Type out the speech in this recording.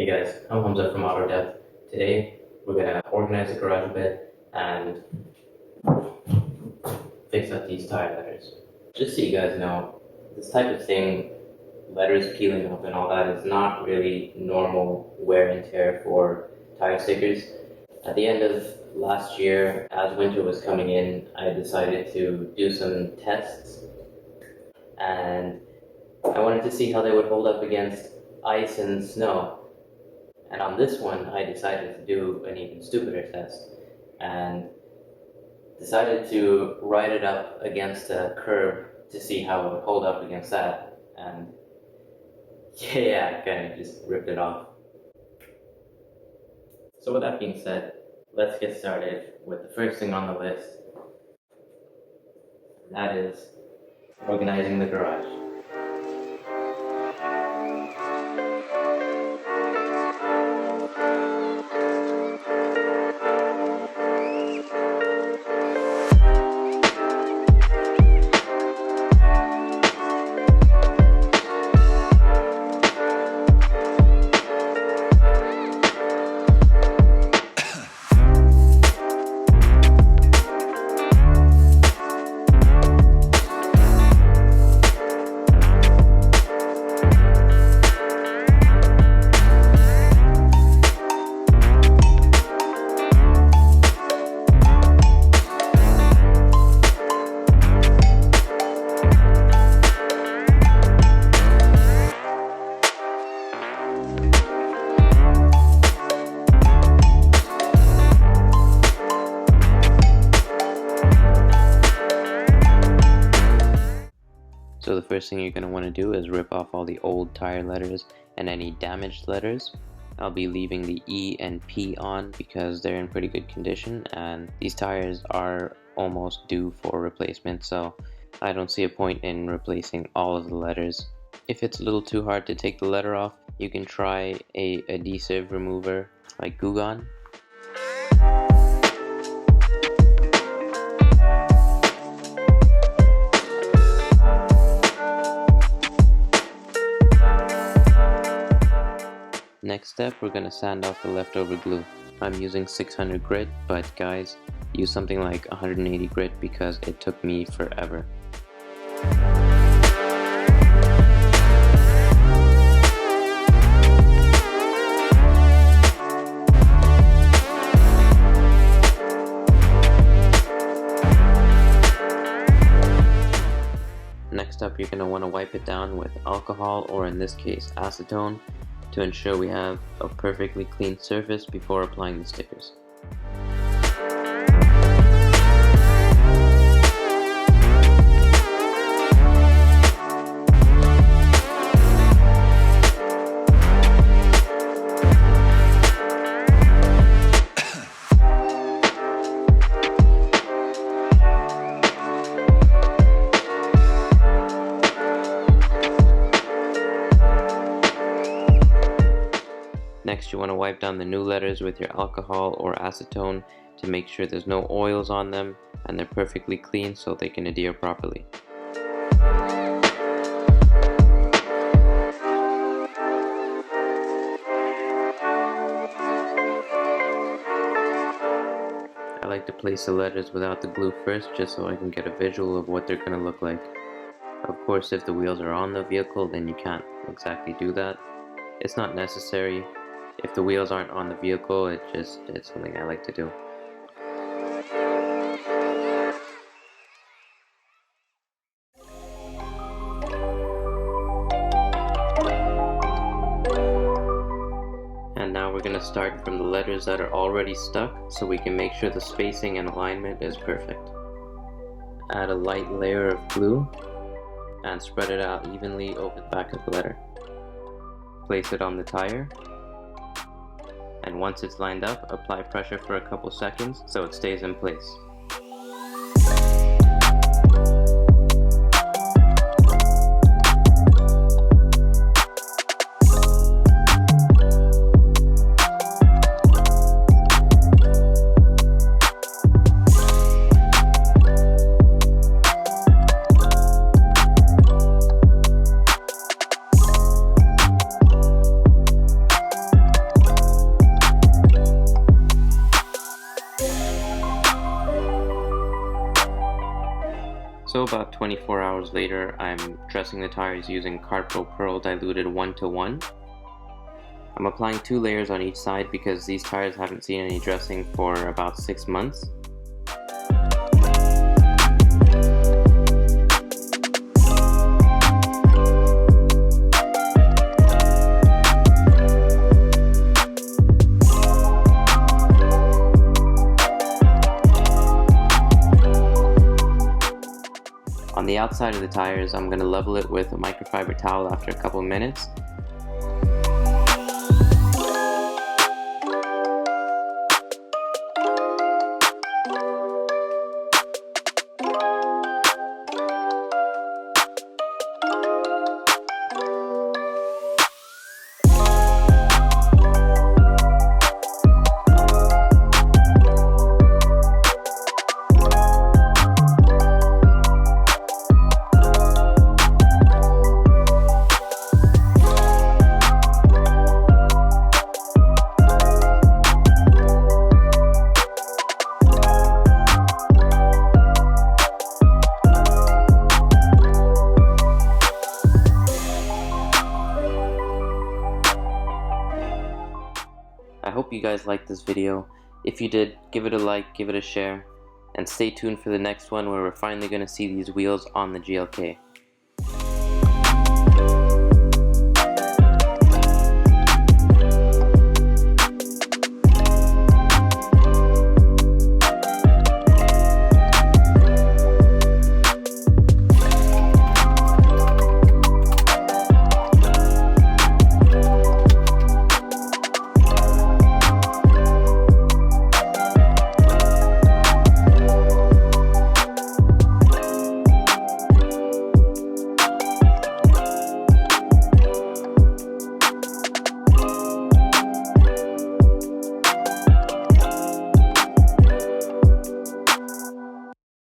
Hey guys, I'm Hamza from AutoDev. Today we're gonna organize the garage a bit and fix up these tire letters. Just so you guys know, this type of thing, letters peeling up and all that, is not really normal wear and tear for tire stickers. At the end of last year, as winter was coming in, I decided to do some tests and I wanted to see how they would hold up against ice and snow. And on this one, I decided to do an even stupider test and decided to write it up against a curb to see how it would hold up against that. And yeah, I kind of just ripped it off. So with that being said, let's get started with the first thing on the list. And that is organizing the garage. So the first thing you're going to want to do is rip off all the old tire letters and any damaged letters. I'll be leaving the E and P on because they're in pretty good condition and these tires are almost due for replacement, so I don't see a point in replacing all of the letters. If it's a little too hard to take the letter off, you can try a adhesive remover like Glue Gun. Next step, we're going to sand off the leftover glue. I'm using 600 grit, but guys, use something like 180 grit because it took me forever. Next up, you're going to want to wipe it down with alcohol, or in this case acetone, to ensure we have a perfectly clean surface before applying the stickers. Next, you want to wipe down the new letters with your alcohol or acetone to make sure there's no oils on them and they're perfectly clean so they can adhere properly. I like to place the letters without the glue first just so I can get a visual of what they're going to look like. Of course, if the wheels are on the vehicle, then you can't exactly do that. It's not necessary. If the wheels aren't on the vehicle, it's something I like to do. And now we're going to start from the letters that are already stuck so we can make sure the spacing and alignment is perfect. Add a light layer of glue and spread it out evenly over the back of the letter. Place it on the tire. And once it's lined up, apply pressure for a couple seconds so it stays in place. So about 24 hours later, I'm dressing the tires using Carpro Pearl diluted 1:1. I'm applying 2 layers on each side because these tires haven't seen any dressing for about 6 months. On the outside of the tires, I'm going to level it with a microfiber towel after a couple of minutes. I hope you guys liked this video. If you did, give it a like, give it a share, and stay tuned for the next one where we're finally going to see these wheels on the GLK.